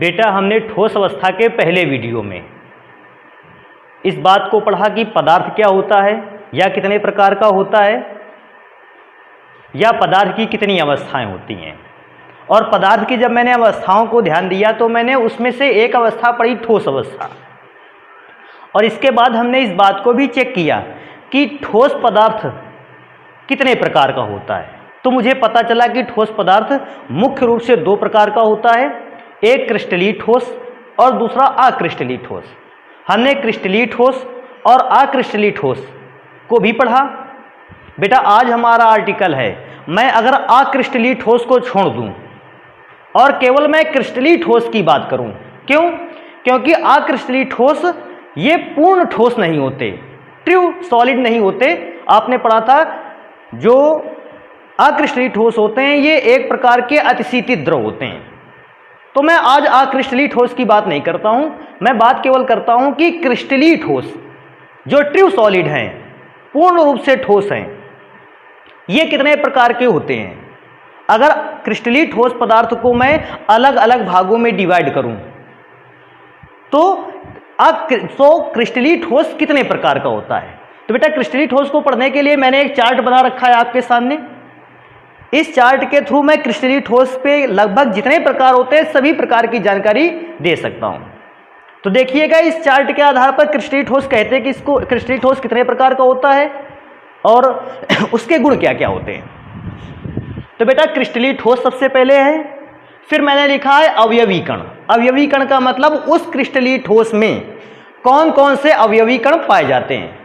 बेटा हमने ठोस अवस्था के पहले वीडियो में इस बात को पढ़ा कि पदार्थ क्या होता है या कितने प्रकार का होता है या पदार्थ की कितनी अवस्थाएं होती हैं। और पदार्थ की जब मैंने अवस्थाओं को ध्यान दिया तो मैंने उसमें से एक अवस्था पढ़ी ठोस अवस्था, और इसके बाद हमने इस बात को भी चेक किया कि ठोस पदार्थ कितने प्रकार का होता है। तो मुझे पता चला कि ठोस पदार्थ मुख्य रूप से दो प्रकार का होता है, एक क्रिस्टलीय ठोस और दूसरा अक्रिस्टलीय ठोस। हमने क्रिस्टलीय ठोस और अक्रिस्टलीय ठोस को भी पढ़ा। बेटा आज हमारा आर्टिकल है, मैं अगर अक्रिस्टलीय ठोस को छोड़ दूं और केवल मैं क्रिस्टलीय ठोस की बात करूं, क्यों? क्योंकि अक्रिस्टलीय ठोस ये पूर्ण ठोस नहीं होते, ट्रू सॉलिड नहीं होते। आपने पढ़ा था जो अक्रिस्टलीय ठोस होते हैं ये एक प्रकार के अतिशीतित द्रव होते हैं। तो मैं आज अक्रिस्टलीय ठोस की बात नहीं करता हूं, मैं बात केवल करता हूं कि क्रिस्टलीय ठोस जो ट्रू सॉलिड हैं, पूर्ण रूप से ठोस हैं, ये कितने प्रकार के होते हैं। अगर क्रिस्टलीय ठोस पदार्थ को मैं अलग अलग भागों में डिवाइड करूं तो क्रिस्टलीय ठोस कितने प्रकार का होता है। तो बेटा क्रिस्टलीय ठोस को पढ़ने के लिए मैंने एक चार्ट बना रखा है आपके सामने। इस चार्ट के थ्रू मैं क्रिस्टलीय ठोस पे लगभग जितने प्रकार होते हैं सभी प्रकार की जानकारी दे सकता हूं। तो देखिएगा इस चार्ट के आधार पर क्रिस्टलीय ठोस कहते हैं कि इसको क्रिस्टलीय ठोस कितने प्रकार का होता है और उसके गुण क्या क्या होते हैं। तो बेटा क्रिस्टलीय ठोस सबसे पहले है, फिर मैंने लिखा है अवयवी कण। अवयवी कण का मतलब उस क्रिस्टलीय ठोस में कौन कौन से अवयवी कण पाए जाते हैं।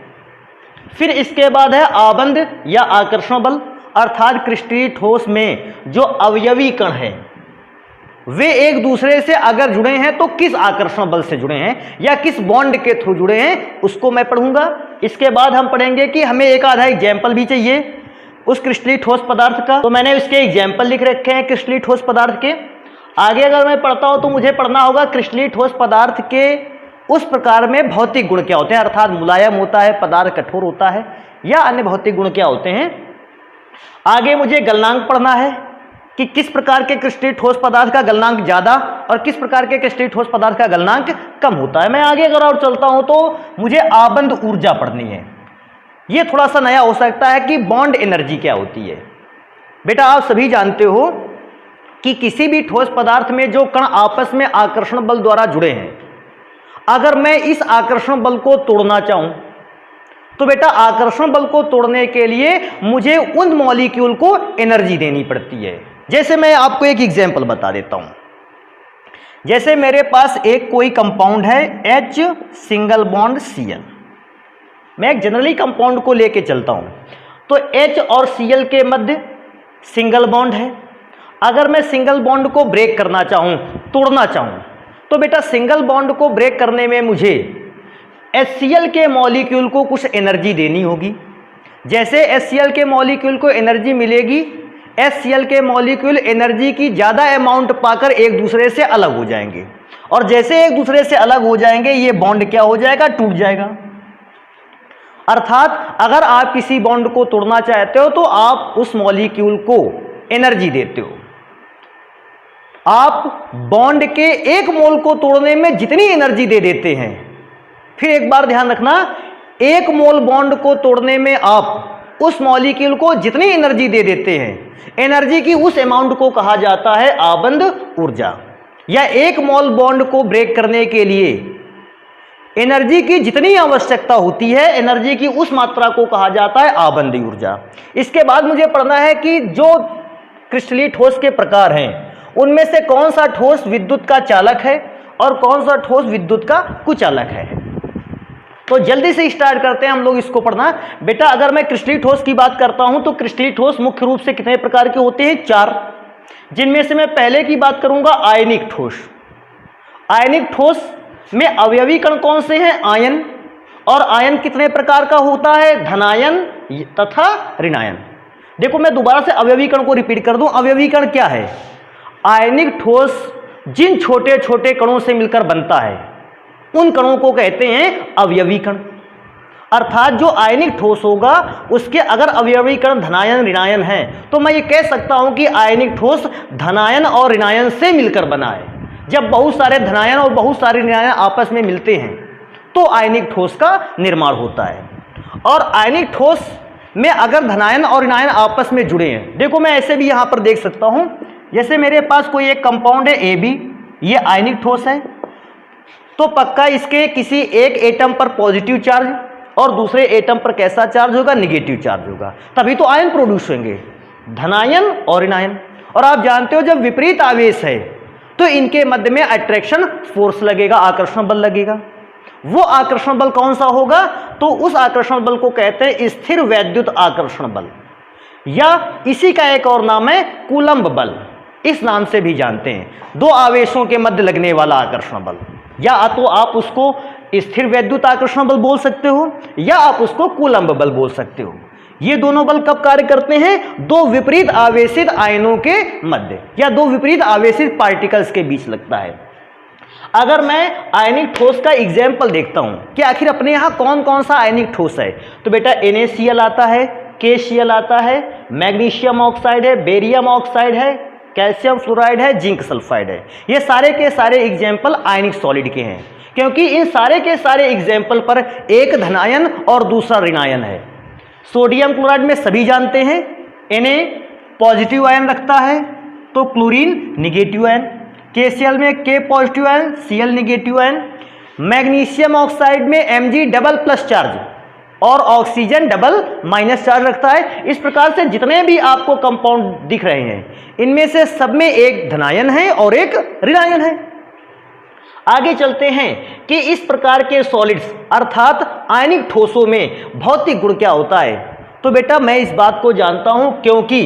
फिर इसके बाद है आबंध या आकर्षण बल, अर्थात क्रिस्टलीय ठोस में जो अवयवी कण है वे एक दूसरे से अगर जुड़े हैं तो किस आकर्षण बल से जुड़े हैं या किस बॉन्ड के थ्रू जुड़े हैं उसको मैं पढ़ूंगा। इसके बाद हम पढ़ेंगे कि हमें एक आधा एग्जाम्पल भी चाहिए उस क्रिस्टलीय ठोस पदार्थ का, तो मैंने इसके एग्जाम्पल लिख रखे हैं क्रिस्टलीय ठोस पदार्थ के। आगे अगर मैं पढ़ता हूं तो मुझे पढ़ना होगा क्रिस्टलीय ठोस पदार्थ के उस प्रकार में भौतिक गुण क्या होते हैं, अर्थात मुलायम होता है, पदार्थ कठोर होता है या अन्य भौतिक गुण क्या होते हैं। आगे मुझे गलनांक पढ़ना है कि किस प्रकार के क्रिस्टलीय ठोस पदार्थ का गलनांक ज्यादा और किस प्रकार के क्रिस्टलीय ठोस पदार्थ का गलनांक कम होता है। मैं आगे अगर और चलता हूं तो मुझे आबंध ऊर्जा पढ़नी है। यह थोड़ा सा नया हो सकता है कि बॉन्ड एनर्जी क्या होती है। बेटा आप सभी जानते हो कि किसी भी ठोस पदार्थ में जो कण आपस में आकर्षण बल द्वारा जुड़े हैं, अगर मैं इस आकर्षण बल को तोड़ना चाहूं तो बेटा आकर्षण बल को तोड़ने के लिए मुझे उन मॉलिक्यूल को एनर्जी देनी पड़ती है। जैसे मैं आपको एक एग्जांपल बता देता हूं, जैसे मेरे पास एक कोई कंपाउंड है H सिंगल बॉन्ड Cl। मैं एक जनरली कंपाउंड को लेके चलता हूं तो H और Cl के मध्य सिंगल बॉन्ड है। अगर मैं सिंगल बॉन्ड को ब्रेक करना चाहूं, तोड़ना चाहूं, तो बेटा सिंगल बॉन्ड को ब्रेक करने में मुझे HCl के मॉलिक्यूल को कुछ एनर्जी देनी होगी। जैसे HCl के मॉलिक्यूल को एनर्जी मिलेगी, HCl के मॉलिक्यूल एनर्जी की ज़्यादा अमाउंट पाकर एक दूसरे से अलग हो जाएंगे, और जैसे एक दूसरे से अलग हो जाएंगे ये बॉन्ड क्या हो जाएगा, टूट जाएगा। अर्थात अगर आप किसी बॉन्ड को तोड़ना चाहते हो तो आप उस मॉलिक्यूल को एनर्जी देते हो। आप बॉन्ड के एक मोल को तोड़ने में जितनी एनर्जी दे देते हैं, फिर एक बार ध्यान रखना, एक मोल बॉन्ड को तोड़ने में आप उस मॉलिक्यूल को जितनी एनर्जी दे देते हैं, एनर्जी की उस अमाउंट को कहा जाता है आबंध ऊर्जा। या एक मोल बॉन्ड को ब्रेक करने के लिए एनर्जी की जितनी आवश्यकता होती है, एनर्जी की उस मात्रा को कहा जाता है आबंध ऊर्जा। इसके बाद मुझे पढ़ना है कि जो क्रिस्टलीय ठोस के प्रकार हैं उनमें से कौन सा ठोस विद्युत का चालक है और कौन सा ठोस विद्युत का कुचालक है। तो जल्दी से स्टार्ट करते हैं हम लोग इसको पढ़ना। बेटा अगर मैं क्रिस्टलीय ठोस की बात करता हूं तो क्रिस्टलीय ठोस मुख्य रूप से कितने प्रकार के होते हैं, 4, जिनमें से मैं पहले की बात करूंगा आयनिक ठोस। आयनिक ठोस में अवयवी कण कौन से हैं, आयन। और आयन कितने प्रकार का होता है, धनायन तथा ऋणायन। देखो मैं दोबारा से अवयवी कण को रिपीट कर दूं। अवयवी कण क्या है, आयनिक ठोस जिन छोटे छोटे कणों से मिलकर बनता है उन कणों को कहते हैं अवयवी कण। अर्थात जो आयनिक ठोस होगा उसके अगर अवयवी कण धनायन ऋणायन है तो मैं ये कह सकता हूं कि आयनिक ठोस धनायन और ऋणायन से मिलकर बना है। जब बहुत सारे धनायन और बहुत सारे ऋणायन आपस में मिलते हैं तो आयनिक ठोस का निर्माण होता है। और आयनिक ठोस में अगर धनायन और ऋणायन आपस में जुड़े हैं, देखो मैं ऐसे भी यहाँ पर देख सकता हूँ, जैसे मेरे पास कोई एक कंपाउंड है AB, ये आयनिक ठोस है, तो पक्का इसके किसी एक एटम पर पॉजिटिव चार्ज और दूसरे एटम पर कैसा चार्ज होगा, निगेटिव चार्ज होगा, तभी तो आयन प्रोड्यूस होंगे, धनायन और ऋणायन। और आप जानते हो जब विपरीत आवेश है तो इनके मध्य में अट्रैक्शन फोर्स लगेगा, आकर्षण बल लगेगा। वो आकर्षण बल कौन सा होगा, तो उस आकर्षण बल को कहते हैं स्थिर वैद्युत आकर्षण बल, या इसी का एक और नाम है कूलम्ब बल, इस नाम से भी जानते हैं। दो आवेशों के मध्य लगने वाला आकर्षण बल, या तो आप उसको स्थिर वैद्युत आकर्षण बल बोल सकते हो या आप उसको कूलम्ब बल बोल सकते हो। ये दोनों बल कब कार्य करते हैं, दो विपरीत आवेशित आयनों के मध्य या दो विपरीत आवेशित पार्टिकल्स के बीच लगता है। अगर मैं आयनिक ठोस का एग्जाम्पल देखता हूं कि आखिर अपने यहां कौन कौन सा आयनिक ठोस है, तो बेटा NaCl आता है, KCl आता है, मैग्नीशियम ऑक्साइड है, बेरियम ऑक्साइड है, कैल्शियम फ्लोराइड है, जिंक सल्फाइड है। ये सारे के सारे एग्जाम्पल आयनिक सॉलिड के हैं, क्योंकि इन सारे के सारे एग्जाम्पल पर एक धनायन और दूसरा ऋणायन है। सोडियम क्लोराइड में सभी जानते हैं Na पॉजिटिव आयन रखता है तो क्लोरीन निगेटिव आयन, KCl में K positive ion, Cl negative ion, magnesium oxide में Mg डबल प्लस चार्ज और ऑक्सीजन डबल माइनस चार्ज रखता है। इस प्रकार से जितने भी आपको कंपाउंड दिख रहे हैं इनमें से सब में एक धनायन है और एक ऋणायन है। आगे चलते हैं कि इस प्रकार के सॉलिड्स अर्थात आयनिक ठोसों में भौतिक गुण क्या होता है। तो बेटा मैं इस बात को जानता हूं क्योंकि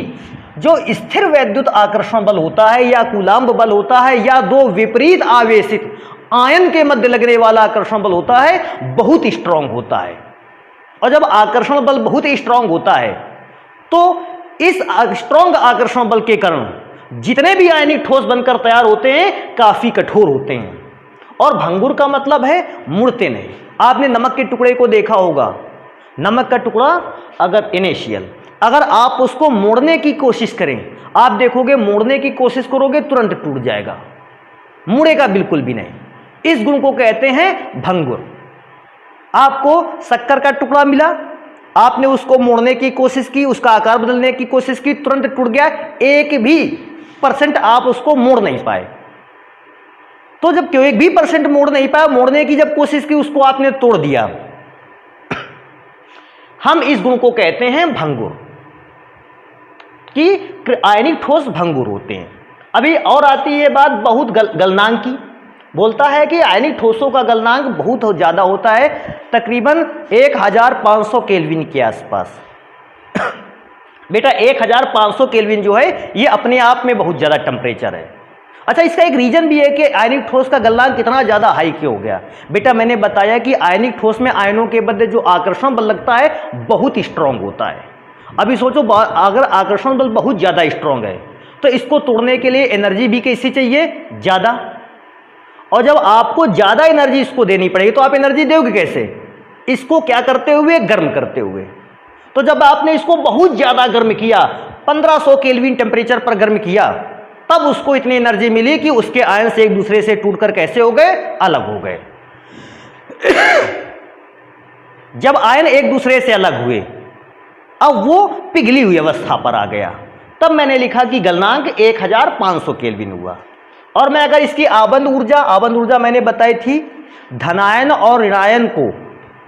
जो स्थिर वैद्युत आकर्षण बल होता है या कूलम्ब बल होता है या दो विपरीत आवेशित आयन के मध्य लगने वाला आकर्षण बल होता है बहुत स्ट्रांग होता है। और जब आकर्षण बल बहुत स्ट्रांग होता है तो इस स्ट्रांग आकर्षण बल के कारण जितने भी आयनिक ठोस बनकर तैयार होते हैं काफी कठोर होते हैं। और भंगुर का मतलब है मुड़ते नहीं। आपने नमक के टुकड़े को देखा होगा, नमक का टुकड़ा अगर NaCl, अगर आप उसको मोड़ने की कोशिश करें, आप देखोगे मोड़ने की कोशिश करोगे तुरंत टूट जाएगा, मुड़ेगा बिल्कुल भी नहीं। इस गुण को कहते हैं भंगुर। आपको शक्कर का टुकड़ा मिला, आपने उसको मोड़ने की कोशिश की, उसका आकार बदलने की कोशिश की, तुरंत टूट गया, 1% आप उसको मोड़ नहीं पाए। तो जब 1% मोड़ नहीं पाया, मोड़ने की जब कोशिश की उसको आपने तोड़ दिया, हम इस गुण को कहते हैं भंगुर, कि आयनिक ठोस भंगुर होते हैं। अभी और आती है बात बहुत गलनांक की। बोलता है कि आयनिक ठोसों का गलनांक बहुत ज़्यादा होता है, तकरीबन 1500 केल्विन के आसपास। बेटा 1500 केल्विन जो है ये अपने आप में बहुत ज़्यादा टेम्परेचर है। अच्छा, इसका एक रीजन भी है कि आयनिक ठोस का गलनांक कितना ज़्यादा हाई क्यों हो गया। बेटा मैंने बताया कि आयनिक ठोस में आयनों के मध्य जो आकर्षण बल लगता है बहुत स्ट्रांग होता है। अभी सोचो अगर आकर्षण बल बहुत ज़्यादा स्ट्रांग है तो इसको तोड़ने के लिए एनर्जी भी कैसी चाहिए, ज़्यादा। और जब आपको ज़्यादा एनर्जी इसको देनी पड़ेगी तो आप एनर्जी दोगे कैसे, इसको क्या करते हुए, गर्म करते हुए। तो जब आपने इसको बहुत ज़्यादा गर्म किया, 1500 केल्विन टेम्परेचर पर गर्म किया, तब उसको इतनी एनर्जी मिली कि उसके आयन्स एक दूसरे से टूटकर कैसे हो गए, अलग हो गए। जब आयन एक दूसरे से अलग हुए अब वो पिघली हुई अवस्था पर आ गया, तब मैंने लिखा कि गलनांक 1500 केल्विन हुआ। और मैं अगर इसकी आबंध ऊर्जा मैंने बताई थी, धनायन और ऋणायन को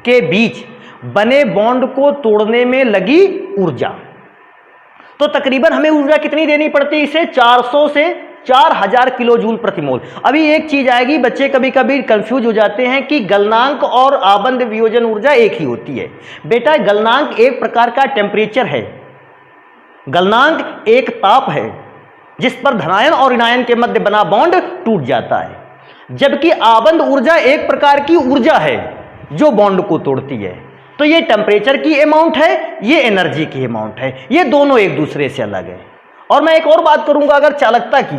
के बीच बने बॉन्ड को तोड़ने में लगी ऊर्जा, तो तकरीबन हमें ऊर्जा कितनी देनी पड़ती है इसे, 400 से 4000 किलो जूल प्रति मोल। अभी एक चीज आएगी, बच्चे कभी कभी कंफ्यूज हो जाते हैं कि गलनांक और आबंध वियोजन ऊर्जा एक ही होती है। बेटा गलनांक एक प्रकार का टेम्परेचर है, गलनांक एक ताप है जिस पर धनायन और ऋणायन के मध्य बना बॉन्ड टूट जाता है, जबकि आबंध ऊर्जा एक प्रकार की ऊर्जा है जो बॉन्ड को तोड़ती है। तो ये टेम्परेचर की अमाउंट है, ये एनर्जी की अमाउंट है, ये दोनों एक दूसरे से अलग है। और मैं एक और बात करूंगा अगर चालकता की,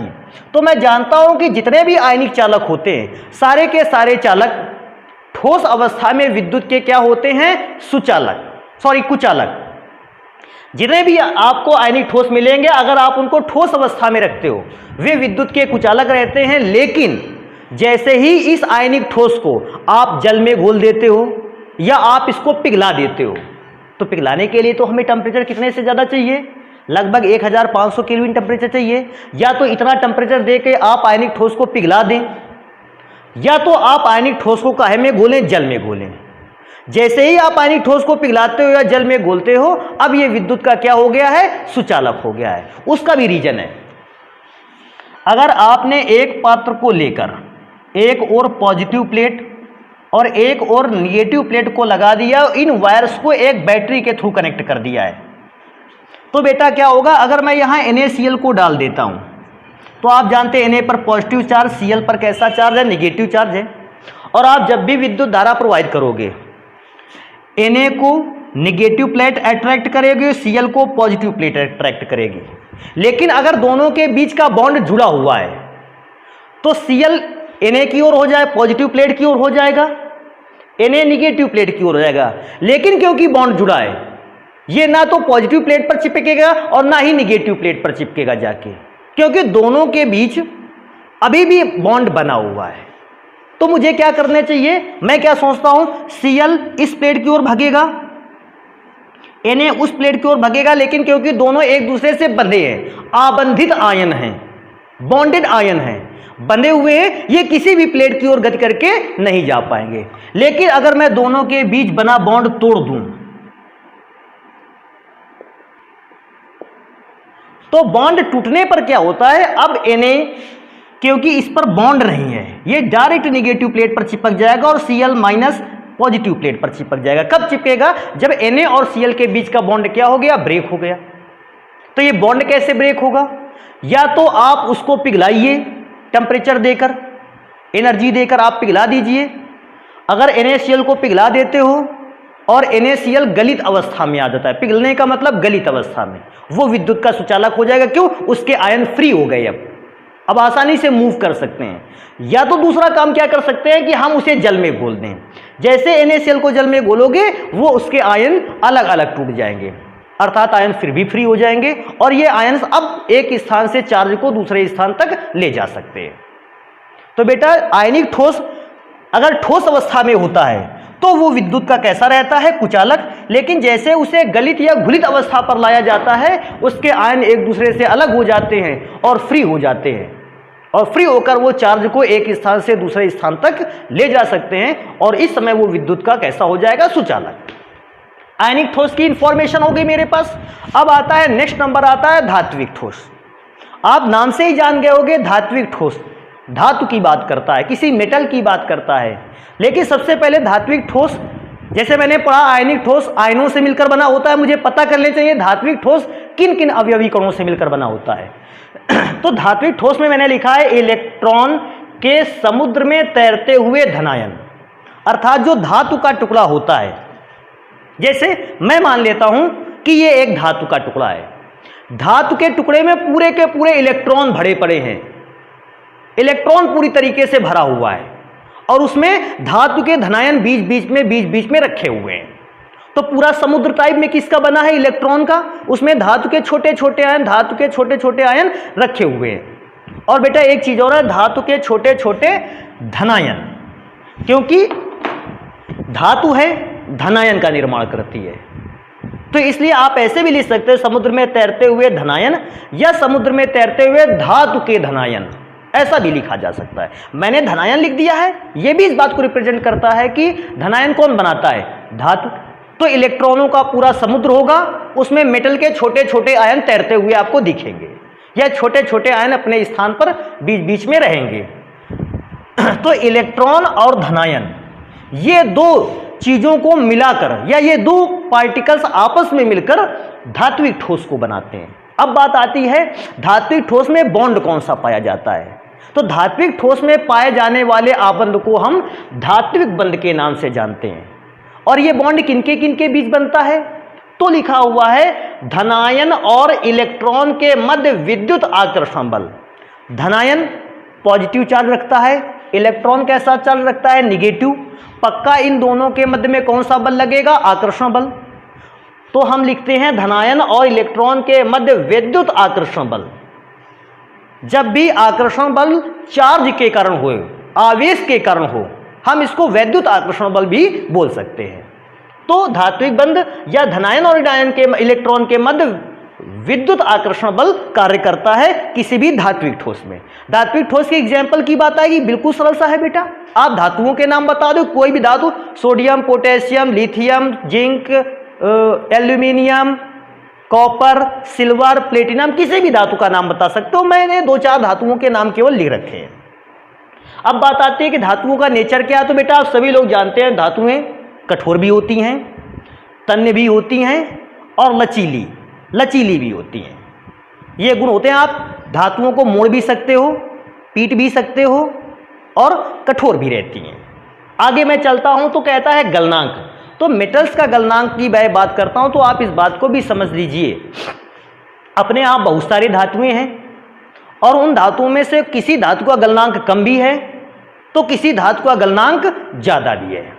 तो मैं जानता हूं कि जितने भी आयनिक चालक होते हैं सारे के सारे चालक ठोस अवस्था में विद्युत के क्या होते हैं, कुचालक। जितने भी आपको आयनिक ठोस मिलेंगे, अगर आप उनको ठोस अवस्था में रखते हो वे विद्युत के कुचालक रहते हैं। लेकिन जैसे ही इस आयनिक ठोस को आप जल में घोल देते हो या आप इसको पिघला देते हो, तो पिघलाने के लिए तो हमें टेम्परेचर कितने से ज़्यादा चाहिए, लगभग 1500 केल्विन टेम्परेचर चाहिए। या तो इतना टेम्परेचर दे के आप आयनिक ठोस को पिघला दें, या तो आप आयनिक ठोस को काहे में घोलें, जल में घोलें। जैसे ही आप आयनिक ठोस को पिघलाते हो या जल में घोलते हो, अब ये विद्युत का क्या हो गया है, सुचालक हो गया है। उसका भी रीजन है, अगर आपने एक पात्र को लेकर एक और पॉजिटिव प्लेट और एक और निगेटिव प्लेट को लगा दिया, इन वायर्स को एक बैटरी के थ्रू कनेक्ट कर दिया है, तो बेटा क्या होगा, अगर मैं यहाँ NaCl को डाल देता हूँ, तो आप जानते हैं Na पर पॉजिटिव चार्ज, Cl पर कैसा चार्ज है, निगेटिव चार्ज है। और आप जब भी विद्युत धारा प्रोवाइड करोगे, Na को निगेटिव प्लेट अट्रैक्ट करेगी, Cl को पॉजिटिव प्लेट अट्रैक्ट करेगी। लेकिन अगर दोनों के बीच का बॉन्ड जुड़ा हुआ है तो Cl Na की ओर हो जाए, पॉजिटिव प्लेट की ओर हो जाएगा, Na निगेटिव प्लेट की ओर हो जाएगा। लेकिन क्योंकि बॉन्ड जुड़ा है, ये ना तो पॉजिटिव प्लेट पर चिपकेगा और ना ही निगेटिव प्लेट पर चिपकेगा जाके, क्योंकि दोनों के बीच अभी भी बॉन्ड बना हुआ है। तो मुझे क्या करना चाहिए, मैं क्या सोचता हूं, Cl इस प्लेट की ओर भागेगा, Na उस प्लेट की ओर भागेगा। लेकिन क्योंकि दोनों एक दूसरे से बंधे हैं, आबंधित आयन हैं, बॉन्डेड आयन हैं, बंधे हुए हैं, ये किसी भी प्लेट की ओर गति करके नहीं जा पाएंगे। लेकिन अगर मैं दोनों के बीच बना बॉन्ड तोड़ दूं, तो बॉन्ड टूटने पर क्या होता है, अब Na क्योंकि इस पर बॉन्ड नहीं है, ये डायरेक्ट निगेटिव प्लेट पर चिपक जाएगा और Cl माइनस पॉजिटिव प्लेट पर चिपक जाएगा। कब चिपकेगा, जब Na और Cl के बीच का बॉन्ड क्या हो गया, ब्रेक हो गया। तो ये बॉन्ड कैसे ब्रेक होगा, या तो आप उसको पिघलाइए, टेम्परेचर देकर, एनर्जी देकर आप पिघला दीजिए। अगर NaCl को पिघला देते हो और NaCl गलित अवस्था में आ जाता है, पिघलने का मतलब गलित अवस्था में, वो विद्युत का सुचालक हो जाएगा। क्यों, उसके आयन फ्री हो गए, अब आसानी से मूव कर सकते हैं। या तो दूसरा काम क्या कर सकते हैं कि हम उसे जल में घोल दें। जैसे NaCl को जल में घोलोगे, वो उसके आयन अलग अलग टूट जाएंगे, अर्थात आयन फिर भी फ्री हो जाएंगे और ये आयन अब एक स्थान से चार्ज को दूसरे स्थान तक ले जा सकते हैं। तो बेटा आयनिक ठोस अगर ठोस अवस्था में होता है तो वो विद्युत का कैसा रहता है, कुचालक। लेकिन जैसे उसे गलित या घुलित अवस्था पर लाया जाता है, उसके आयन एक दूसरे से अलग हो जाते हैं और फ्री हो जाते हैं, और फ्री होकर वो चार्ज को एक स्थान से दूसरे स्थान तक ले जा सकते हैं, और इस समय वो विद्युत का कैसा हो जाएगा, सुचालक। आयनिक ठोस की इंफॉर्मेशन हो गई मेरे पास। अब आता है नेक्स्ट नंबर, आता है धात्विक ठोस। आप नाम से ही जान गए होंगे, धात्विक ठोस धातु की बात करता है, किसी मेटल की बात करता है। लेकिन सबसे पहले धात्विक ठोस, जैसे मैंने पढ़ा आयनिक ठोस आयनों से मिलकर बना होता है, मुझे पता कर लेना चाहिए धात्विक ठोस किन किन अवयवी कणों से मिलकर बना होता है। तो धात्विक ठोस में मैंने लिखा है इलेक्ट्रॉन के समुद्र में तैरते हुए धनायन, अर्थात जो धातु का टुकड़ा होता है। जैसे मैं मान लेता हूं कि ये एक धातु का टुकड़ा है, धातु के टुकड़े में पूरे के पूरे इलेक्ट्रॉन भरे पड़े हैं, इलेक्ट्रॉन पूरी तरीके से भरा हुआ है, और उसमें धातु के धनायन बीच बीच में रखे हुए हैं। तो पूरा समुद्र टाइप में किसका बना है, इलेक्ट्रॉन का, उसमें धातु के छोटे छोटे आयन रखे हुए हैं। और बेटा एक चीज और है, धातु के छोटे छोटे धनायन, क्योंकि धातु है धनायन का निर्माण करती है, तो इसलिए आप ऐसे भी लिख सकते हैं समुद्र में तैरते हुए धनायन या समुद्र में तैरते हुए धातु के धनायन, ऐसा भी लिखा जा सकता है। मैंने धनायन लिख दिया है, यह भी इस बात को रिप्रेजेंट करता है कि धनायन कौन बनाता है, धातु। तो इलेक्ट्रॉनों का पूरा समुद्र होगा, उसमें मेटल के छोटे छोटे आयन तैरते हुए आपको दिखेंगे, या छोटे छोटे आयन अपने स्थान पर बीच में रहेंगे। तो इलेक्ट्रॉन और धनायन, ये दो चीजों को मिलाकर, या ये दो पार्टिकल्स आपस में मिलकर धात्विक ठोस को बनाते हैं। अब बात आती है धात्विक ठोस में बॉन्ड कौन सा पाया जाता है। तो धात्विक ठोस में पाए जाने वाले आबंध को हम धात्विक बंध के नाम से जानते हैं। और ये बॉन्ड किनके बीच बनता है, तो लिखा हुआ है धनायन और इलेक्ट्रॉन के मध्य विद्युत आकर्षण बल। धनायन पॉजिटिव चार्ज रखता है, इलेक्ट्रॉन कैसा चार्ज रखता है, निगेटिव। पक्का इन दोनों के मध्य में कौन सा बल लगेगा, आकर्षण बल। तो हम लिखते हैं धनायन और इलेक्ट्रॉन के मध्य विद्युत आकर्षण बल। जब भी आकर्षण बल चार्ज के कारण हो, आवेश के कारण हो, हम इसको वैद्युत आकर्षण बल भी बोल सकते हैं। तो धात्विक बंध या धनायन और ऋणायन के इलेक्ट्रॉन के मध्य विद्युत आकर्षण बल कार्य करता है किसी भी धात्विक ठोस में। धात्विक ठोस की एग्जांपल की बात आएगी, बिल्कुल सरल सा है बेटा। आप धातुओं के नाम बता दो, कोई भी धातु, sodium, potassium, lithium, zinc, aluminium, copper, silver, platinum, किसी भी धातु का नाम बता सकते हो। मैंने 2-4 धातुओं के नाम केवल लिख रखे हैं। अब बात आती है कि धातुओं का नेचर क्या है। तो बेटा आप सभी लोग जानते हैं धातुएं कठोर भी होती हैं, तन्य भी होती हैं और लचीली भी होती हैं। ये गुण होते हैं। आप धातुओं को मोड़ भी सकते हो, पीट भी सकते हो और कठोर भी रहती हैं। आगे मैं चलता हूं तो कहता है गलनांक। तो मेटल्स का गलनांक की मैं बात करता हूं तो आप इस बात को भी समझ लीजिए, अपने आप बहुत सारी धातुएं हैं और उन धातुओं में से किसी धातु का गलनांक कम भी है तो किसी धातु का गलनांक ज्यादा भी है।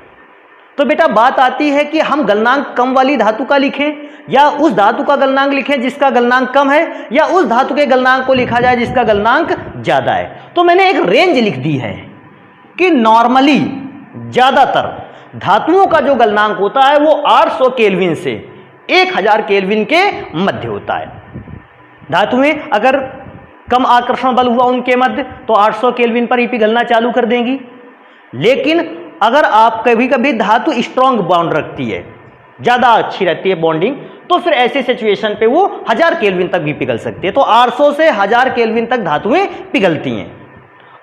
तो बेटा बात आती है कि हम गलनांक कम वाली धातु का लिखें या उस धातु का गलनांक लिखें जिसका गलनांक कम है, या उस धातु के गलनांक को लिखा जाए जिसका गलनांक ज्यादा है। तो मैंने एक रेंज लिख दी है कि नॉर्मली ज्यादातर धातुओं का जो गलनांक होता है वो 800 केल्विन से 1000 केल्विन के मध्य होता है। धातुएं अगर कम आकर्षण बल हुआ उनके मध्य तो 800 केल्विन पर ही पिघलना चालू कर देंगी। लेकिन अगर आप कभी कभी धातु स्ट्रॉन्ग बॉन्ड रखती है, ज्यादा अच्छी रहती है बॉन्डिंग, तो फिर ऐसी सिचुएशन पे वो 1000 केल्विन तक भी पिघल सकती है। तो 800 से 1000 केल्विन तक धातुएं पिघलती हैं।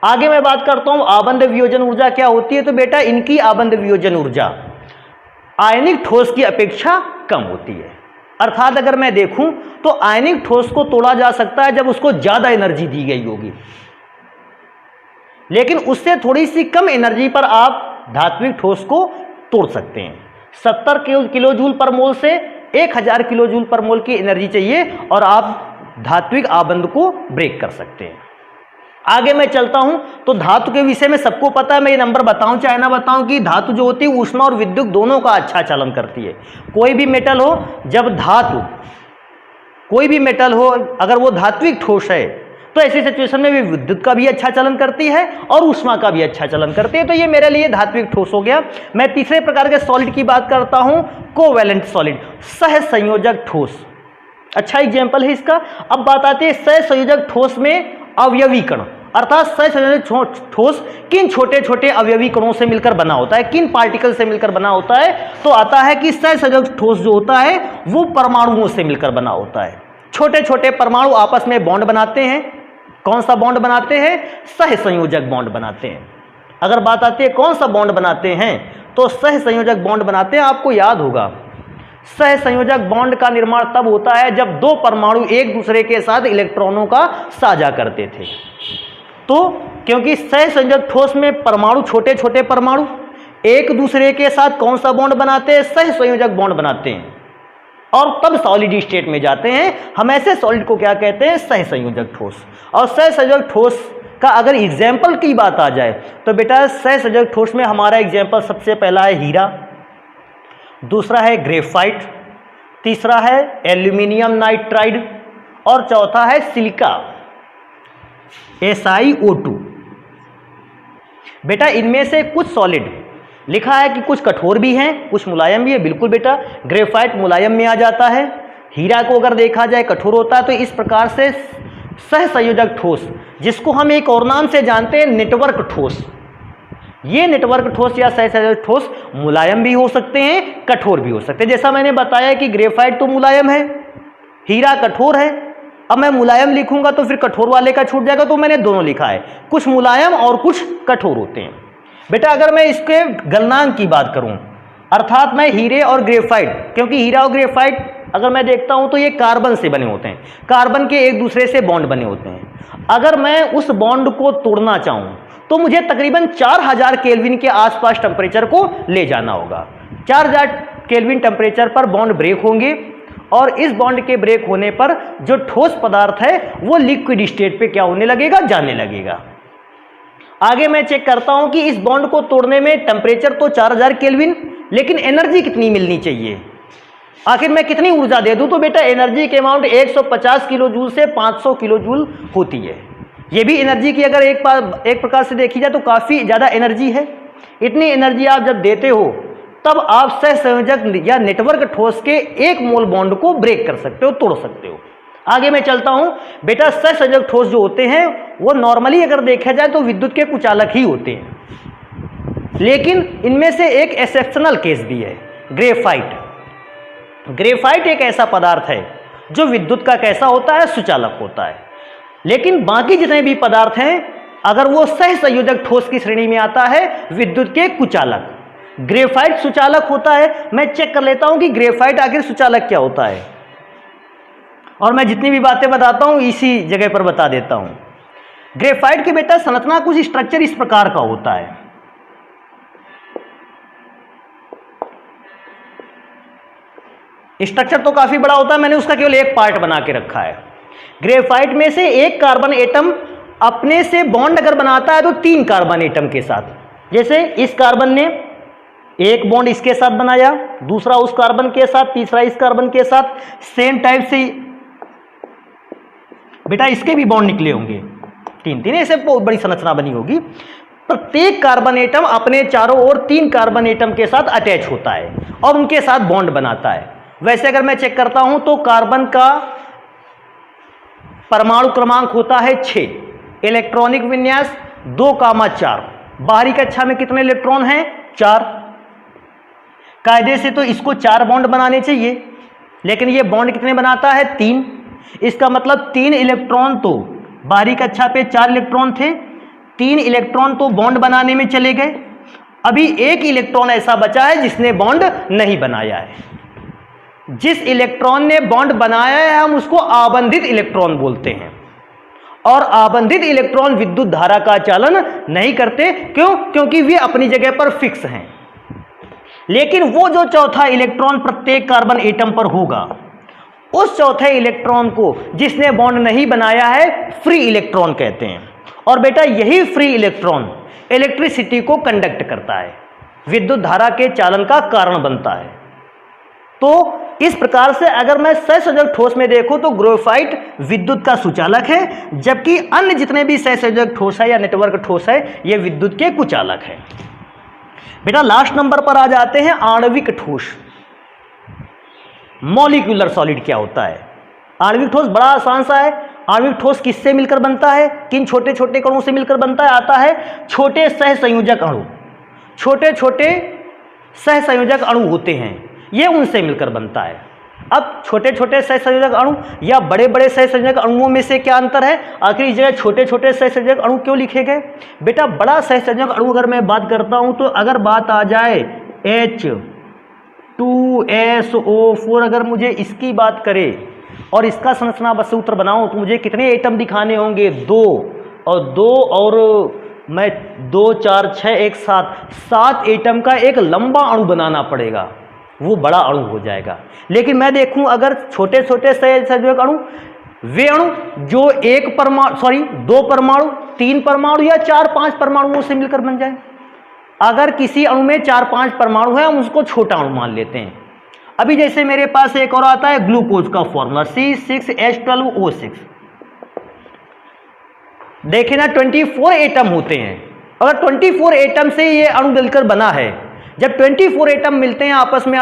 आगे मैं बात करता हूं आबंध वियोजन ऊर्जा क्या होती है। तो बेटा इनकी आबंध वियोजन ऊर्जा आयनिक ठोस की अपेक्षा कम होती है। अर्थात अगर मैं देखूं तो आयनिक ठोस को तोड़ा जा सकता है जब उसको ज्यादा एनर्जी दी गई होगी, लेकिन उससे थोड़ी सी कम एनर्जी पर आप धात्विक ठोस को तोड़ सकते हैं। 70 किलो जूल पर मोल से 1000 किलो जूल पर मोल की एनर्जी चाहिए और आप धात्विक आबंध को ब्रेक कर सकते हैं। आगे मैं चलता हूं तो धातु के विषय में सबको पता है, मैं ये नंबर बताऊं चाहे ना बताऊं कि धातु जो होती है ऊष्मा और विद्युत दोनों का अच्छा चालन करती है। कोई भी मेटल हो, जब धातु कोई भी मेटल हो अगर वो धात्विक ठोस है तो ऐसी सिचुएशन में भी विद्युत का भी अच्छा चलन करती है और ऊष्मा का भी अच्छा चलन करती है। तो ये मेरे लिए धात्विक ठोस हो गया। मैं तीसरे प्रकार के सॉलिड की बात करता हूं, कोवैलेंट सॉलिड, सहसंयोजक ठोस। अच्छा एग्जाम्पल है इसका। अब बात आती है सहसंयोजक ठोस में अवयवी कण, अर्थात सहसंयोजक ठोस किन छोटे छोटे अवयवी कणों से मिलकर बना होता है, किन पार्टिकल से मिलकर बना होता है। तो आता है कि सहसंयोजक ठोस जो होता है वो परमाणुओं से मिलकर बना होता है। छोटे छोटे परमाणु आपस में बॉन्ड बनाते हैं। कौन सा बॉन्ड बनाते हैं? सहसंयोजक बॉन्ड बनाते हैं। अगर बात आती है कौन सा बॉन्ड बनाते हैं तो सहसंयोजक बॉन्ड बनाते हैं। आपको याद होगा सहसंयोजक बॉन्ड का निर्माण तब होता है जब दो परमाणु एक दूसरे के साथ इलेक्ट्रॉनों का साझा करते थे। तो क्योंकि सहसंयोजक ठोस में परमाणु छोटे छोटे परमाणु एक दूसरे के साथ कौन सा बॉन्ड बनाते हैं? सहसंयोजक बॉन्ड बनाते हैं और तब सॉलिड स्टेट में जाते हैं। हम ऐसे सॉलिड को क्या कहते हैं? सहसंयोजक ठोस। और सहसंयोजक ठोस का अगर एग्जाम्पल की बात आ जाए तो बेटा सहसंयोजक ठोस में हमारा एग्जाम्पल सबसे पहला है हीरा, दूसरा है ग्रेफाइट, तीसरा है एल्यूमिनियम नाइट्राइड और चौथा है सिलिका SiO2। बेटा इनमें से कुछ सॉलिड लिखा है कि कुछ कठोर भी हैं, कुछ मुलायम भी है। बिल्कुल बेटा, ग्रेफाइट मुलायम में आ जाता है, हीरा को अगर देखा जाए कठोर होता है। तो इस प्रकार से सहसंयोजक ठोस, जिसको हम एक और नाम से जानते हैं नेटवर्क ठोस, ये नेटवर्क ठोस या सहसंयोजक ठोस मुलायम भी हो सकते हैं, कठोर भी हो सकते हैं। जैसा मैंने बताया कि ग्रेफाइट तो मुलायम है, हीरा कठोर है। अब मैं मुलायम लिखूंगा तो फिर कठोर वाले का छूट जाएगा, तो मैंने दोनों लिखा है, कुछ मुलायम और कुछ कठोर होते हैं। बेटा अगर मैं इसके गलनांक की बात करूं, अर्थात मैं हीरे और ग्रेफाइट, क्योंकि हीरा और ग्रेफाइट अगर मैं देखता हूं तो ये कार्बन से बने होते हैं, कार्बन के एक दूसरे से बॉन्ड बने होते हैं। अगर मैं उस बॉन्ड को तोड़ना चाहूं तो मुझे तकरीबन 4000 केल्विन के आसपास टेम्परेचर को ले जाना होगा। 4000 केल्विन टेम्परेचर पर बॉन्ड ब्रेक होंगे और इस बॉन्ड के ब्रेक होने पर जो ठोस पदार्थ है वो लिक्विड स्टेट पे क्या होने लगेगा? जाने लगेगा। आगे मैं चेक करता हूं कि इस बॉन्ड को तोड़ने में टेम्परेचर तो 4000 केल्विन, लेकिन एनर्जी कितनी मिलनी चाहिए? आखिर मैं कितनी ऊर्जा दे दूं? तो बेटा एनर्जी के अमाउंट 150 किलो जूल से 500 किलो जूल होती है। ये भी एनर्जी की अगर एक प्रकार से देखी जाए तो काफ़ी ज़्यादा एनर्जी है। इतनी एनर्जी आप जब देते हो तब आप सहसंयोजक या नेटवर्क ठोस के एक मोल बॉन्ड को ब्रेक कर सकते हो, तोड़ सकते हो। आगे मैं चलता हूं। बेटा सहसंयोजक ठोस जो होते हैं वो नॉर्मली अगर देखा जाए तो विद्युत के कुचालक ही होते हैं, लेकिन इनमें से एक एक्सेप्शनल केस भी है, ग्रेफाइट। ग्रेफाइट एक ऐसा पदार्थ है जो विद्युत का कैसा होता है? सुचालक होता है। लेकिन बाकी जितने भी पदार्थ हैं अगर वो सहसंयोजक ठोस की श्रेणी में आता है, विद्युत के कुचालक। ग्रेफाइट सुचालक होता है। मैं चेक कर लेता हूं कि ग्रेफाइट आखिर सुचालक क्या होता है, और मैं जितनी भी बातें बताता हूं इसी जगह पर बता देता हूं। ग्रेफाइट की बेटा संरचना कुछ स्ट्रक्चर इस प्रकार का होता है। स्ट्रक्चर तो काफी बड़ा होता है, मैंने उसका केवल एक पार्ट बना के रखा है। ग्रेफाइट में से एक कार्बन एटम अपने से बॉन्ड अगर बनाता है तो 3 कार्बन एटम के साथ। जैसे इस कार्बन ने एक बॉन्ड इसके साथ बनाया, दूसरा उस कार्बन के साथ, तीसरा इस कार्बन के साथ, सेम टाइप से बेटा इसके भी बॉन्ड निकले होंगे, 3 ऐसे बहुत बड़ी संरचना बनी होगी। प्रत्येक कार्बन एटम अपने चारों ओर 3 कार्बन एटम के साथ अटैच होता है और उनके साथ बॉन्ड बनाता है। वैसे अगर मैं चेक करता हूं तो कार्बन का परमाणु क्रमांक होता है 6, इलेक्ट्रॉनिक विन्यास 2,4। बाहरी कक्षा में कितने इलेक्ट्रॉन हैं? 4। कायदे से तो इसको 4 बॉन्ड बनाने चाहिए, लेकिन ये बॉन्ड कितने बनाता है? 3। इसका मतलब 3 इलेक्ट्रॉन तो बाहरी कक्षा पे 4 इलेक्ट्रॉन थे, 3 इलेक्ट्रॉन तो बॉन्ड बनाने में चले गए। अभी एक इलेक्ट्रॉन ऐसा बचा है जिसने बॉन्ड नहीं बनाया है। जिस इलेक्ट्रॉन ने बॉन्ड बनाया है हम उसको आबंधित इलेक्ट्रॉन बोलते हैं, और आबंधित इलेक्ट्रॉन विद्युत धारा का चालन नहीं करते। क्यों? क्योंकि वे अपनी जगह पर फिक्स हैं। लेकिन वो जो चौथा इलेक्ट्रॉन प्रत्येक कार्बन एटम पर होगा, उस चौथे इलेक्ट्रॉन को जिसने बॉन्ड नहीं बनाया है फ्री इलेक्ट्रॉन कहते हैं। और बेटा यही फ्री इलेक्ट्रॉन इलेक्ट्रिसिटी को कंडक्ट करता है, विद्युत धारा के चालन का कारण बनता है। तो इस प्रकार से अगर मैं सहसंयोजक ठोस में देखूं तो ग्रेफाइट विद्युत का सुचालक है, जबकि अन्य जितने भी सहसंयोजक ठोस है या नेटवर्क ठोस है ये विद्युत के कुचालक है। बेटा लास्ट नंबर पर आ जाते हैं आणविक ठोस। मॉलिक्यूलर सॉलिड क्या होता है? आणविक ठोस बड़ा आसान सा है। आणविक ठोस किससे मिलकर बनता है? किन छोटे छोटे कणों से मिलकर बनता है? आता है छोटे सहसंयोजक अणु। छोटे छोटे सहसंयोजक अणु होते हैं, ये उनसे मिलकर बनता है। अब छोटे छोटे सहसंयोजक अणु या बड़े बड़े सहसंयोजक अणुओं में से क्या अंतर है? आखिर इस जगह छोटे छोटे सहसंयोजक अणु क्यों लिखे गए? बेटा बड़ा सहसंयोजक अणु अगर मैं बात करता हूं तो अगर बात आ जाए H2SO4, अगर मुझे इसकी बात करे और इसका संरचना बस सूत्र बनाऊं तो मुझे कितने एटम दिखाने होंगे? 2 और मैं 2 4 6 एक साथ 7 एटम का एक लंबा अणु बनाना पड़ेगा, वो बड़ा अणु हो जाएगा। लेकिन मैं देखूं अगर छोटे छोटे सहसंयोजक अणु, वे अणु जो 2 परमाणु 3 परमाणु या 4-5 परमाणुओं से मिलकर बन जाए। अगर किसी अणु में 4-5 परमाणु है हम उसको छोटा अणु मान लेते हैं। अभी जैसे मेरे पास एक और आता है ग्लूकोज का फॉर्मूला C6H12O6। देखें ना 24 एटम होते हैं। अगर 24 एटम से ये अणु मिलकर बना है, जब 24 एटम मिलते हैं आपस में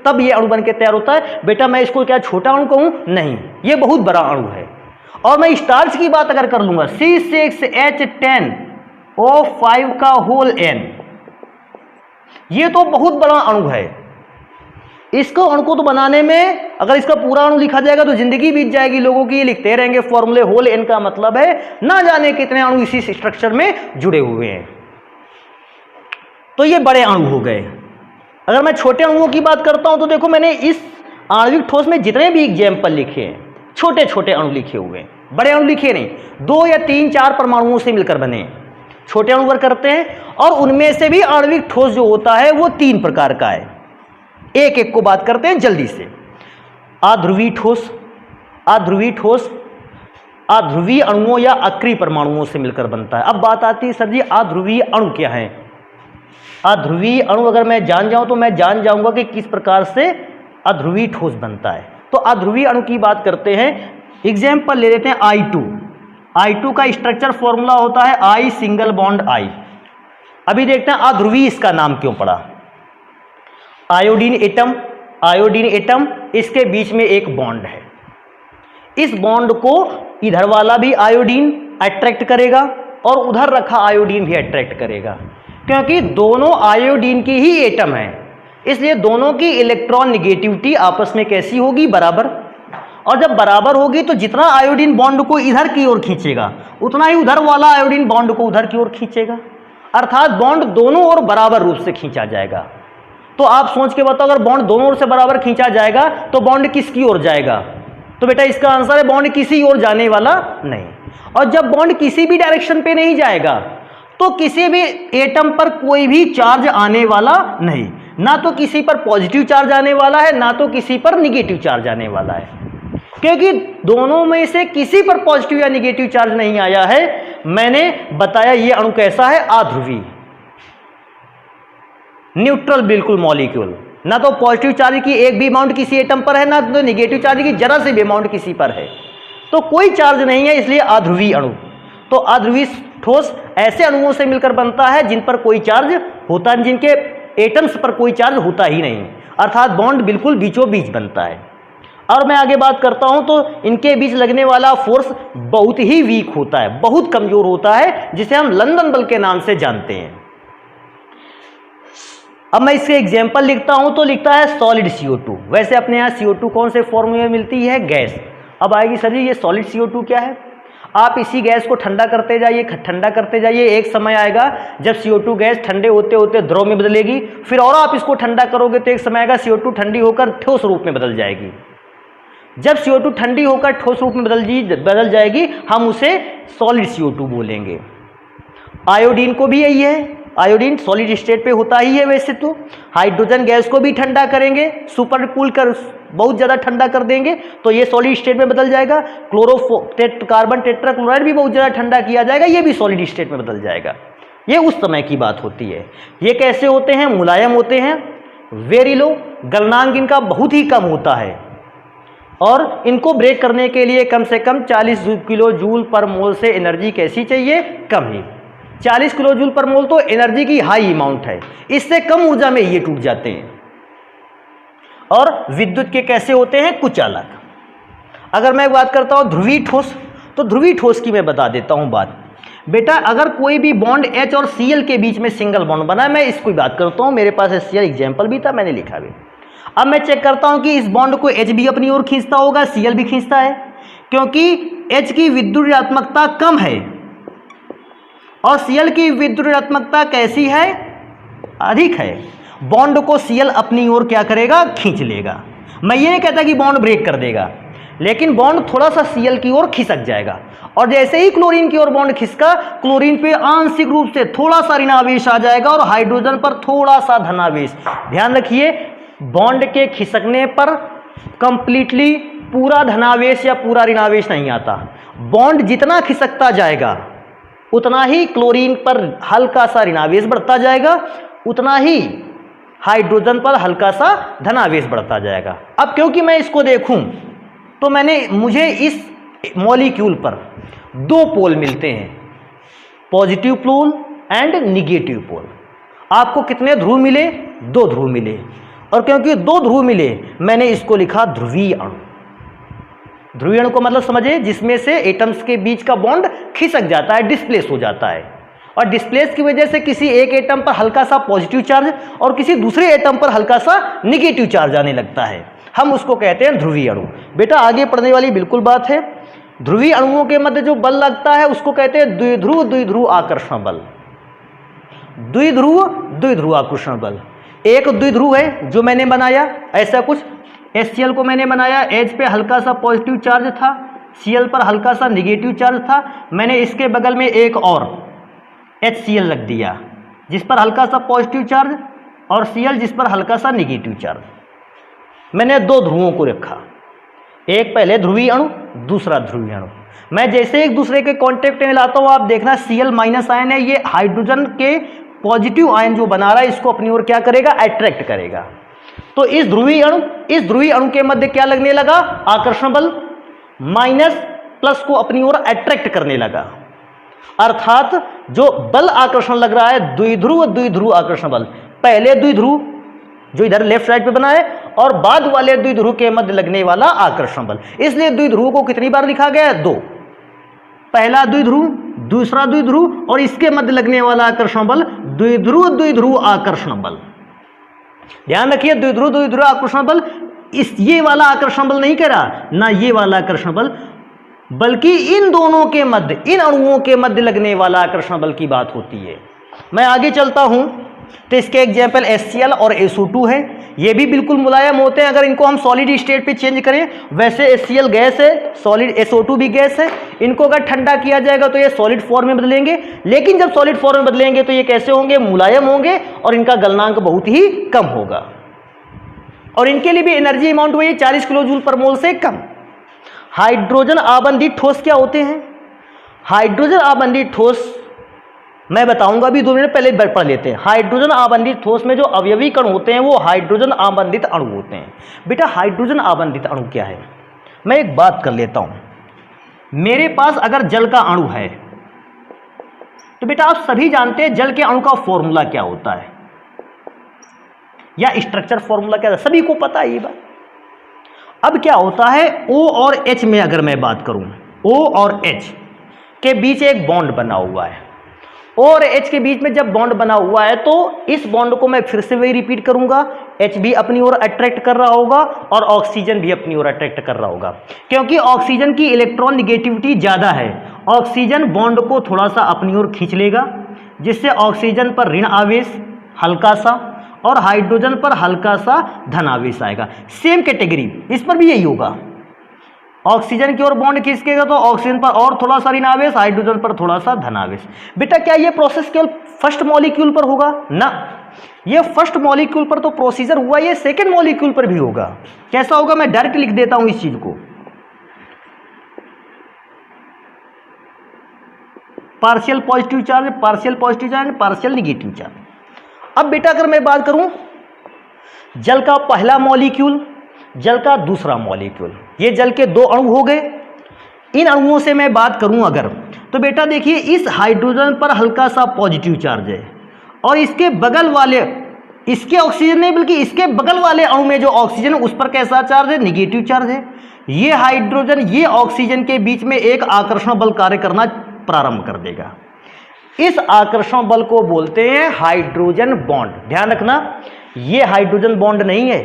तब ये अणु बन के तैयार होता है। बेटा मैं इसको क्या छोटा अणु कहूं? नहीं, ये बहुत बड़ा अणु है। और मैं स्टार्च की बात अगर कर लूंगा C6H10O5 का होल N, ये तो बहुत बड़ा अणु है। इसको अणु को तो बनाने में अगर इसका पूरा अणु लिखा जाएगा तो जिंदगी बीत जाएगी लोगों की, ये लिखते रहेंगे फॉर्मूले। होल N का मतलब है ना जाने कितने अणु इसी स्ट्रक्चर में जुड़े हुए हैं। तो ये बड़े अणु हो गए। अगर मैं छोटे अणुओं की बात करता हूं तो देखो मैंने इस आणविक ठोस में जितने भी एग्जाम्पल लिखे हैं छोटे छोटे अणु लिखे हुए हैं, बड़े अणु लिखे नहीं। 2 या 3-4 परमाणुओं से मिलकर बने छोटे अणु वर्क करते हैं। और उनमें से भी आणविक ठोस जो होता है वो 3 प्रकार का है। एक एक को बात करते हैं जल्दी से। आध्रुवीय ठोस। आध्रुवीय ठोस आध्रुवीय अणुओं या अक्रिय परमाणुओं से मिलकर बनता है। अब बात आती है सर जी आध्रुवीय अणु क्या है? आध्रुवीय अणु अगर मैं जान जाऊं तो मैं जान जाऊंगा कि किस प्रकार से अध्रुवी ठोस बनता है। तो अध्रुवी अणु की बात करते हैं, एग्जाम्पल ले लेते हैं I2। I2 का स्ट्रक्चर फॉर्मूला होता है I सिंगल बॉन्ड I। अभी देखते हैं अध्रुवी इसका नाम क्यों पड़ा। आयोडीन एटम, आयोडीन एटम, इसके बीच में एक बॉन्ड है। इस बॉन्ड को इधर वाला भी आयोडीन अट्रैक्ट करेगा और उधर रखा आयोडीन भी अट्रैक्ट करेगा, क्योंकि दोनों आयोडीन की ही एटम है, इसलिए दोनों की इलेक्ट्रॉन निगेटिविटी आपस में कैसी होगी, बराबर। और जब बराबर होगी तो जितना आयोडीन बॉन्ड को इधर की ओर खींचेगा उतना ही उधर वाला आयोडीन बॉन्ड को उधर की ओर खींचेगा, अर्थात बॉन्ड दोनों ओर बराबर रूप से खींचा जाएगा। तो आप सोच के बताओ, अगर बॉन्ड दोनों ओर से बराबर खींचा जाएगा तो बॉन्ड किसकी ओर जाएगा? तो बेटा इसका आंसर है बॉन्ड किसी ओर जाने वाला नहीं। और जब बॉन्ड किसी भी डायरेक्शन पे नहीं जाएगा तो किसी भी एटम पर कोई भी चार्ज आने वाला नहीं, ना तो किसी पर पॉजिटिव चार्ज आने वाला है, ना तो किसी पर निगेटिव चार्ज आने वाला है, क्योंकि दोनों में से किसी पर पॉजिटिव या निगेटिव चार्ज नहीं आया है। मैंने बताया ये अणु कैसा है, अध्रुवी, न्यूट्रल बिल्कुल मॉलिक्यूल, ना तो पॉजिटिव चार्ज की एक भी अमाउंट किसी एटम पर है, ना तो निगेटिव चार्ज की जरा से भी अमाउंट किसी पर है, तो कोई चार्ज नहीं है, इसलिए अध्रुवी अणु। तो अध्रुवी ठोस ऐसे अणुओं से मिलकर बनता है जिन पर कोई चार्ज होता है, जिनके एटम्स पर कोई चार्ज होता ही नहीं, अर्थात बॉन्ड बिल्कुल बीचों बीच बनता है। और मैं आगे बात करता हूं तो इनके बीच लगने वाला फोर्स बहुत ही वीक होता है, बहुत कमजोर होता है, जिसे हम लंदन बल के नाम से जानते हैं। अब मैं इसके एग्जाम्पल लिखता हूं तो लिखता है सॉलिड CO2। वैसे अपने यहाँ CO2 कौन से फॉर्म में मिलती है, गैस। अब आएगी सर जी ये सॉलिड CO2 क्या है? आप इसी गैस को ठंडा करते जाइए, ठंडा करते जाइए, एक समय आएगा जब CO2 गैस ठंडे होते होते द्रव में बदलेगी, फिर और आप इसको ठंडा करोगे तो एक समय आएगा CO2 ठंडी होकर ठोस रूप में बदल जाएगी। जब CO2 ठंडी होकर ठोस रूप में बदल जाएगी हम उसे सॉलिड CO2 बोलेंगे। आयोडीन को भी यही है, आयोडीन सॉलिड स्टेट पे होता ही है। वैसे तो हाइड्रोजन गैस को भी ठंडा करेंगे, सुपर कूल कर बहुत ज़्यादा ठंडा कर देंगे तो ये सॉलिड स्टेट में बदल जाएगा। कार्बन टेट्राक्लोराइड भी बहुत ज़्यादा ठंडा किया जाएगा, ये भी सॉलिड स्टेट में बदल जाएगा। ये उस समय की बात होती है। ये कैसे होते हैं? मुलायम होते हैं, वेरी लो, गलनांक इनका बहुत ही कम होता है और इनको ब्रेक करने के लिए कम से कम 40 किलो जूल पर मोल से एनर्जी कैसी चाहिए? कम ही। 40 किलो जूल पर मोल तो एनर्जी की हाई अमाउंट है, इससे कम ऊर्जा में ये टूट जाते हैं। और विद्युत के कैसे होते हैं? कुछ अलग। अगर मैं बात करता हूं ध्रुवीय ठोस, तो ध्रुवीय ठोस की मैं बता देता हूं बात। बेटा अगर कोई भी बॉन्ड H और Cl के बीच में सिंगल बॉन्ड बना है, मैं इसको बात करता हूं, मेरे पास Cl एग्जाम्पल भी था, मैंने लिखा भी। अब मैं चेक करता हूं कि इस बॉन्ड को H भी अपनी ओर खींचता होगा, Cl भी खींचता है, क्योंकि H की विद्युत ऋणात्मकता कम है और Cl की विद्युत ऋणात्मकता कैसी है? अधिक है। बॉन्ड को Cl अपनी ओर क्या करेगा? खींच लेगा। मैं ये नहीं कहता कि बॉन्ड ब्रेक कर देगा, लेकिन बॉन्ड थोड़ा सा Cl की ओर खिसक जाएगा। और जैसे ही क्लोरीन की ओर बॉन्ड खिसका, क्लोरीन पे आंशिक रूप से थोड़ा सा ऋणावेश आ जाएगा और हाइड्रोजन पर थोड़ा सा धनावेश। ध्यान रखिए, बॉन्ड के खिसकने पर कंप्लीटली पूरा धनावेश या पूरा ऋणावेश नहीं आता। बॉन्ड जितना खिसकता जाएगा उतना ही क्लोरीन पर हल्का सा ऋणावेश बढ़ता जाएगा, उतना ही हाइड्रोजन पर हल्का सा धनावेश बढ़ता जाएगा। अब क्योंकि मैं इसको देखूं तो मुझे इस मॉलिक्यूल पर दो पोल मिलते हैं, पॉजिटिव पोल एंड निगेटिव पोल। आपको कितने ध्रुव मिले? 2 ध्रुव मिले। और क्योंकि 2 ध्रुव मिले मैंने इसको लिखा ध्रुवीय अणु। ध्रुवीय अणु को मतलब समझे, जिसमें से एटम्स के बीच का बॉन्ड खिसक जाता है, डिस्प्लेस हो जाता है, और डिस्प्लेस की वजह से किसी एक एटम पर हल्का सा पॉजिटिव चार्ज और किसी दूसरे एटम पर हल्का सा निगेटिव चार्ज आने लगता है, हम उसको कहते हैं ध्रुवीय अणु। बेटा आगे पढ़ने वाली बिल्कुल बात है। ध्रुवीय अणुओं के मध्य जो बल लगता है उसको कहते हैं द्विध्रुव आकर्षण बल। द्विध्रुव आकर्षण बल। एक द्विध्रुव है जो मैंने बनाया, ऐसा कुछ HCl को मैंने बनाया, H पे हल्का सा पॉजिटिव चार्ज था, Cl पर हल्का सा निगेटिव चार्ज था। मैंने इसके बगल में एक और HCl रख दिया जिस पर हल्का सा पॉजिटिव चार्ज और Cl जिस पर हल्का सा निगेटिव चार्ज। मैंने 2 ध्रुवों को रखा, एक पहले ध्रुवीय अणु, दूसरा ध्रुवीय अणु। मैं जैसे एक दूसरे के कांटेक्ट में लाता हूँ, आप देखना Cl माइनस आयन है, ये हाइड्रोजन के पॉजिटिव आयन जो बना रहा है इसको अपनी ओर क्या करेगा? अट्रैक्ट करेगा। तो इस ध्रुवीय अणु के मध्य क्या लगने लगा? आकर्षण बल। माइनस प्लस को अपनी ओर अट्रैक्ट करने लगा, अर्थात जो बल आकर्षण लग रहा है द्विध्रुव आकर्षण बल, पहले द्विध्रुव जो इधर लेफ्ट साइड पे बना है और बाद वाले द्विध्रुव के मध्य लगने वाला आकर्षण बल। इसलिए द्विध्रुव को कितनी बार लिखा गया है? 2। पहला द्विध्रुव, दूसरा द्विध्रुव और इसके मध्य लगने वाला आकर्षण बल द्विध्रुव आकर्षण बल। ध्यान रखिए, द्विध्रुव आकर्षण बल ये वाला आकर्षण बल नहीं कह रहा, ना ये वाला आकर्षण बल, बल्कि इन दोनों के मध्य, इन अणुओं के मध्य लगने वाला आकर्षण बल की बात होती है। मैं आगे चलता हूं तो इसके एग्जाम्पल HCl और SO2 है। ये भी बिल्कुल मुलायम होते हैं अगर इनको हम सॉलिड स्टेट पे चेंज करें। वैसे HCl गैस है, सॉलिड SO2 भी गैस है। इनको अगर ठंडा किया जाएगा तो ये सॉलिड फॉर्म में बदलेंगे, लेकिन जब सॉलिड फॉर्म में बदलेंगे तो ये कैसे होंगे? मुलायम होंगे और इनका गलनांक बहुत ही कम होगा और इनके लिए भी एनर्जी अमाउंट वही 40 किलो जूल पर मोल से कम। हाइड्रोजन आबंधित ठोस क्या होते हैं? हाइड्रोजन आबंधित ठोस मैं बताऊंगा भी, 2 मिनट पहले पढ़ लेते हैं। हाइड्रोजन आबंधित ठोस में जो अवयवी कण होते हैं वो हाइड्रोजन आबंधित अणु होते हैं। बेटा हाइड्रोजन आबंधित अणु क्या है? मैं एक बात कर लेता हूं। मेरे पास अगर जल का अणु है तो बेटा आप सभी जानते हैं जल के अणु का फॉर्मूला क्या होता है या स्ट्रक्चर फॉर्मूला क्या है, सभी को पता है ये बात। अब क्या होता है, O और H में अगर मैं बात करूं, O और H के बीच एक बॉन्ड बना हुआ है। O और H के बीच में जब बॉन्ड बना हुआ है तो इस बॉन्ड को मैं फिर से वही रिपीट करूंगा, H भी अपनी ओर अट्रैक्ट कर रहा होगा और ऑक्सीजन भी अपनी ओर अट्रैक्ट कर रहा होगा, क्योंकि ऑक्सीजन की इलेक्ट्रॉन निगेटिविटी ज्यादा है। ऑक्सीजन बॉन्ड को थोड़ा सा अपनी ओर खींच लेगा, जिससे ऑक्सीजन पर ऋण आवेश हल्का सा और हाइड्रोजन पर हल्का सा धन आवेश आएगा। सेम कैटेगरी इस पर भी यही होगा। ऑक्सीजन की ओर बॉन्ड खींचेगा तो ऑक्सीजन पर और थोड़ा सा ऋण आवेश, हाइड्रोजन पर थोड़ा सा धन आवेश। बेटा क्या ये प्रोसेस केवल फर्स्ट मॉलिक्यूल पर होगा? ना, ये फर्स्ट मॉलिक्यूल पर तो प्रोसीजर हुआ, ये सेकंड मॉलिक्यूल पर भी होगा। कैसा होगा? मैं डायरेक्ट लिख देता हूं इस चीज को। Partial positive charge, partial positive charge, partial negative charge. अब बेटा अगर मैं बात करूं जल का पहला मॉलिक्यूल, जल का दूसरा मॉलिक्यूल, ये जल के 2 अणु हो गए। इन अणुओं से मैं बात करूं अगर, तो बेटा देखिए इस हाइड्रोजन पर हल्का सा पॉजिटिव चार्ज है और इसके बगल वाले, इसके ऑक्सीजन नहीं बल्कि इसके बगल वाले अणु में जो ऑक्सीजन उस पर कैसा चार्ज है? निगेटिव चार्ज है। ये हाइड्रोजन ये ऑक्सीजन के बीच में एक आकर्षण बल कार्य करना प्रारंभ कर देगा। इस आकर्षण बल को बोलते हैं हाइड्रोजन बॉन्ड। ध्यान रखना, ये हाइड्रोजन बॉन्ड नहीं है,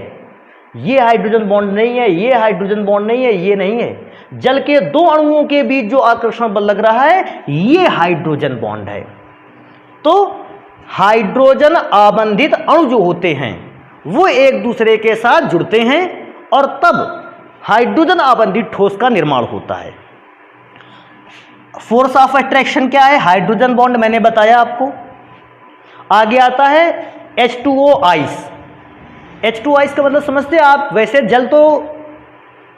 ये हाइड्रोजन बॉन्ड नहीं है, ये हाइड्रोजन बॉन्ड नहीं है, ये नहीं है। जल के 2 अणुओं के बीच जो आकर्षण बल लग रहा है ये हाइड्रोजन बॉन्ड है। तो हाइड्रोजन आबंधित अणु जो होते हैं वो एक दूसरे के साथ जुड़ते हैं और तब हाइड्रोजन आबंधित ठोस का निर्माण होता है। फोर्स ऑफ अट्रैक्शन क्या है? हाइड्रोजन बॉन्ड मैंने बताया आपको। आगे आता है H2O आइस। H2O आइस का मतलब समझते हैं आप? वैसे जल तो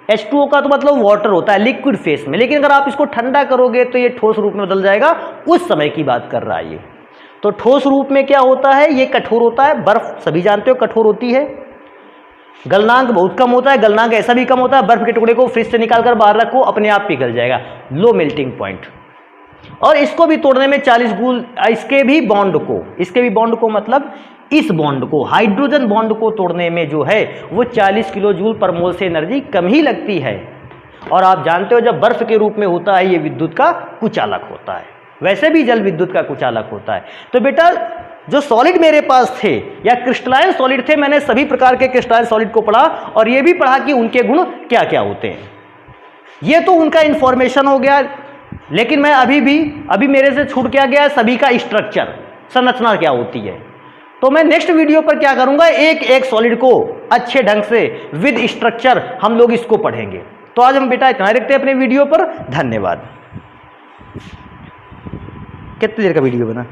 H2O का तो मतलब वाटर होता है लिक्विड फेस में, लेकिन अगर आप इसको ठंडा करोगे तो ये ठोस रूप में बदल जाएगा। उस समय की बात कर रहा है ये। तो ठोस रूप में क्या होता है? ये कठोर होता है। बर्फ सभी जानते हो कठोर होती है, गलनांक बहुत कम होता है। गलनांक ऐसा भी कम होता है, बर्फ के टुकड़े को फ्रिज से निकालकर बाहर रखो अपने आप पिघल जाएगा, लो मेल्टिंग पॉइंट। और इसको भी तोड़ने में 40 जूल, इसके भी बॉन्ड को मतलब इस बॉन्ड को, हाइड्रोजन बॉन्ड को तोड़ने में जो है वो 40 किलो जूल पर मोल से एनर्जी कम ही लगती है। और आप जानते हो जब बर्फ के रूप में होता है ये विद्युत का कुचालक होता है, वैसे भी जल विद्युत का कुचालक होता है। तो बेटा जो सॉलिड मेरे पास थे या क्रिस्टलाइन सॉलिड थे, मैंने सभी प्रकार के क्रिस्टलाइन सॉलिड को पढ़ा और ये भी पढ़ा कि उनके गुण क्या क्या होते हैं। ये तो उनका इंफॉर्मेशन हो गया, लेकिन मैं अभी मेरे से छूट क्या गया? सभी का स्ट्रक्चर, संरचना क्या होती है। तो मैं नेक्स्ट वीडियो पर क्या करूंगा, एक एक सॉलिड को अच्छे ढंग से विद स्ट्रक्चर हम लोग इसको पढ़ेंगे। तो आज हम बेटा इतना रखते हैं अपने वीडियो पर। धन्यवाद। कितनी देर का वीडियो बना?